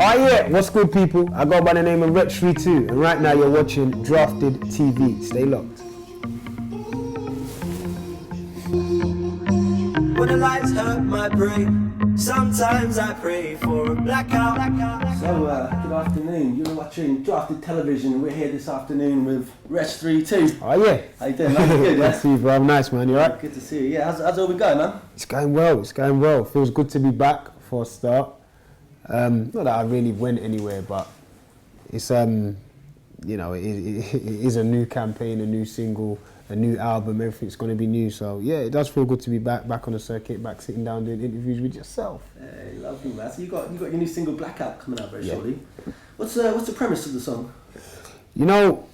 Oh yeah, what's good people? I go by the name of Wretch and right now you're watching Drafted TV. Stay locked. When the lights hurt my brain, sometimes I pray for a blackout. So, good afternoon. You're watching Drafted Television. We're here this afternoon with Wretch 32. Oh yeah. How you doing, man? Good, yeah? Good to see you, bro. Nice, man. You alright? Good to see you. Yeah, how's all been going, man? It's going well. Feels good to be back for a start. Not that I really went anywhere, but it's it is a new campaign, a new single, a new album. Everything's going to be new, so yeah, it does feel good to be back on the circuit, back sitting down doing interviews with yourself. Hey, lovely, man. So you got your new single Blackout coming out very shortly. What's the premise of the song? You know,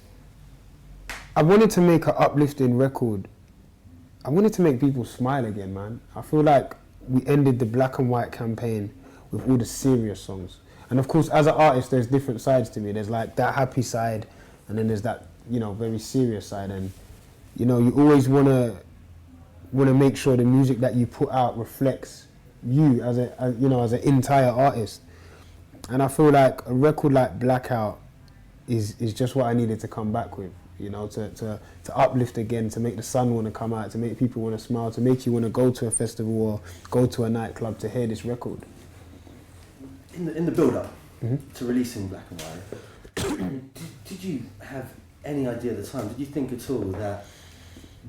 I wanted to make an uplifting record. I wanted to make people smile again, man. I feel like we ended the black and white campaign with all the serious songs. And of course, as an artist, there's different sides to me. There's like that happy side, and then there's that, very serious side. And, you always want to make sure the music that you put out reflects you as an entire artist. And I feel like a record like Blackout is just what I needed to come back with. To uplift again, to make the sun want to come out, to make people want to smile, to make you want to go to a festival or go to a nightclub to hear this record. In the build-up to releasing Black and White, did you have any idea at the time? Did you think at all that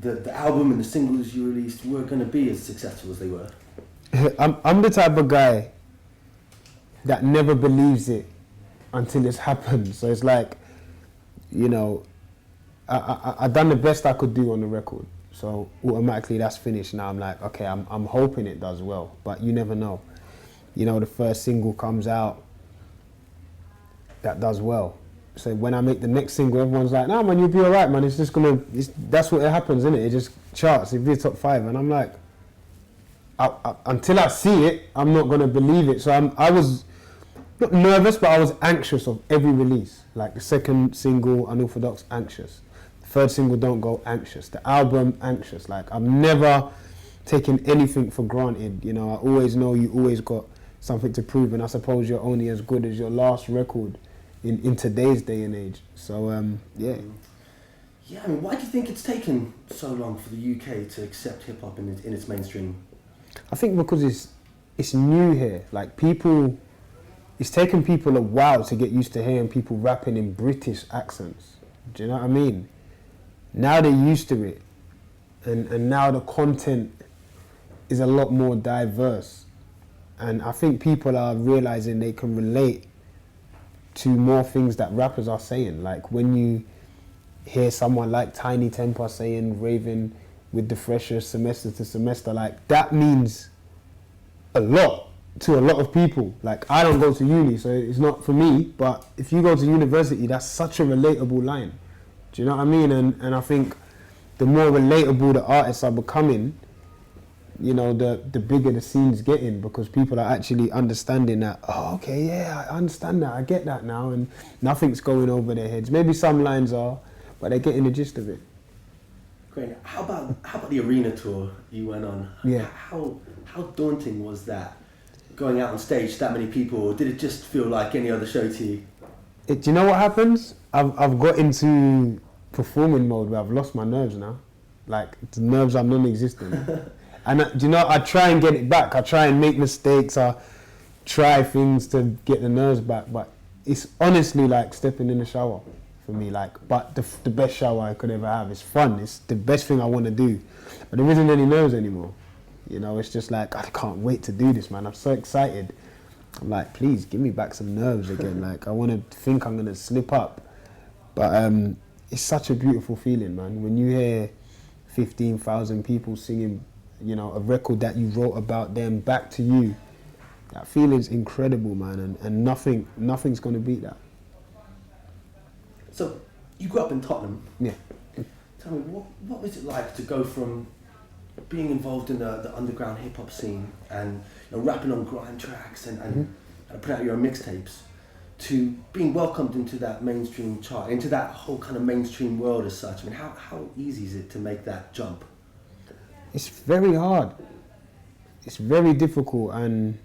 the album and the singles you released were going to be as successful as they were? I'm the type of guy that never believes it until it's happened. So it's like, I done the best I could do on the record. So automatically that's finished. Now I'm like, okay, I'm hoping it does well, but you never know. The first single comes out, that does well. So when I make the next single, everyone's like, nah, man, you'll be all right, man. It's just that's what it happens, isn't it? It just charts, it'll be top 5. And I'm like, until I see it, I'm not going to believe it. So I was not nervous, but I was anxious of every release. Like the second single, Unorthodox, anxious. The third single, Don't Go, anxious. The album, anxious. Like I've never taken anything for granted. I always know you always got something to prove, and I suppose you're only as good as your last record in today's day and age. So yeah. Yeah, I mean, why do you think it's taken so long for the UK to accept hip hop in its mainstream? I think because it's new here. Like it's taken people a while to get used to hearing people rapping in British accents. Do you know what I mean? Now they're used to it, and now the content is a lot more diverse. And I think people are realizing they can relate to more things that rappers are saying. Like when you hear someone like Tiny Temper saying raving with the freshers semester to semester, like that means a lot to a lot of people. Like I don't go to uni, so it's not for me, but if you go to university, that's such a relatable line. Do you know what I mean? And I think the more relatable the artists are becoming, the bigger the scene's getting, because people are actually understanding that, oh, okay, yeah, I understand that, I get that now, and nothing's going over their heads. Maybe some lines are, but they're getting the gist of it. Great. How about the arena tour you went on? Yeah. How daunting was that, going out on stage, that many people, or did it just feel like any other show to you? Do you know what happens? I've got into performing mode where I've lost my nerves now. Like, the nerves are non-existent. And I try and get it back. I try and make mistakes. I try things to get the nerves back. But it's honestly like stepping in the shower for me. But the best shower I could ever have. It's fun. It's the best thing I want to do. But there isn't any nerves anymore. It's just like, I can't wait to do this, man. I'm so excited. I'm like, please give me back some nerves again. Like I want to think I'm going to slip up. But it's such a beautiful feeling, man. When you hear 15,000 people singing, a record that you wrote about them back to you, that feeling's incredible, man, and nothing's going to beat that. So, you grew up in Tottenham. Yeah. Tell me, what was it like to go from being involved in the underground hip-hop scene and rapping on grime tracks and putting out your own mixtapes, to being welcomed into that mainstream chart, into that whole kind of mainstream world as such? I mean, how easy is it to make that jump? It's very hard. It's very difficult, and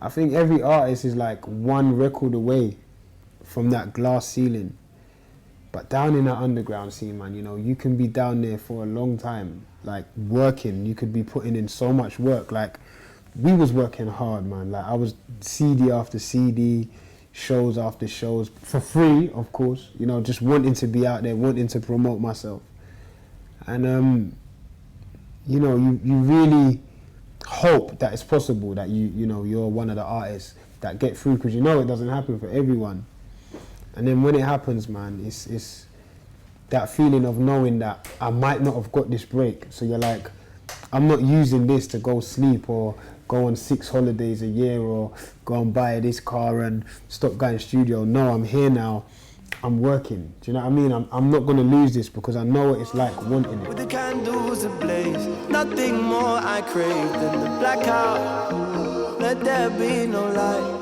I think every artist is like one record away from that glass ceiling. But down in that underground scene, man, you know, you can be down there for a long time, like working. You could be putting in so much work. Like, we was working hard, man. Like, I was CD after CD, shows after shows, for free, of course. You know, just wanting to be out there, wanting to promote myself. And, you know, you really hope that it's possible that you know, you're one of the artists that get through, because you know it doesn't happen for everyone. And then when it happens, man, it's that feeling of knowing that I might not have got this break. So you're like, I'm not using this to go sleep or go on 6 holidays a year or go and buy this car and stop going studio. No, I'm here now. I'm working. Do you know what I mean? I'm not going to lose this because I know what it's like wanting it. With the candles ablaze, nothing more I crave than the blackout. Let there be no light.